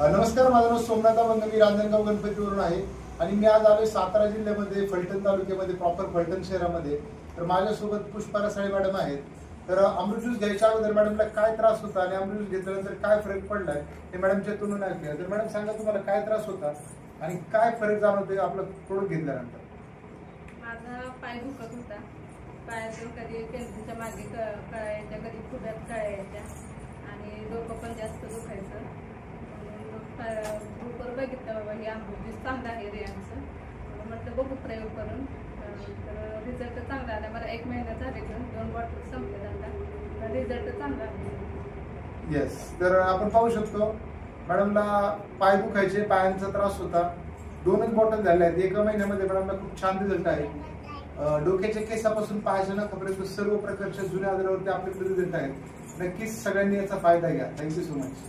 नमस्कार, माझं नाव सोमनाथ बंग, मी रांजणगाव गणपतीवरून आहे आणि मी आज आलोय सातारा जिल्ह्यामध्ये फलटण तालुक्यामध्ये, प्रॉपर फलटण शहरामध्ये. तर माझ्यासोबत पुष्पा रसाळे मॅडम आहेत. तर अमृत ज्यूस घ्यायच्या अगोदर मॅडमला काय त्रास होता आणि अमृत ज्यूस घेतल्यानंतर काय फरक पडलाय हे मॅडमच्या तोंडून ऐकूया. तर मॅडम सांगा, तुम्हाला काय त्रास होता आणि काय फरक जाणवतोय आपलं प्रोडक्ट घेतल्यानंतर? माझा पाय दुखत होता. पायातून कधी पेन्सिलच्या मागे कळायच्या, कधी खुड्यात कळायच्या आणि डोकं पण जास्त दुखायचं. ग्रुपवर बघितलं, बाबा हे अमृत ज्यूस चांगलं आहे रियांचं. म्हटलं बघू प्रयोग करून. तर रिझल्ट चांगला आला. मला 1 महिना झाले, 2 बॉटल संपले आता. रिझल्ट चांगला आहे. येस, तर आपण पाहू शकतो मॅडमला पाय दुखायचे, पायांचा त्रास होता. 2च बॉटल झाल्या आहेत 1 महिन्यामध्ये. मॅडमला खूप छान रिझल्ट आहे. डोक्याच्या केसापासून पायाच्या नखापर्यंत सर्व प्रकारच्या जुन्या आजारावरती आपल्याकडे रिझल्ट आहेत. नक्कीच सगळ्यांनी याचा फायदा घ्या. Thank you so much.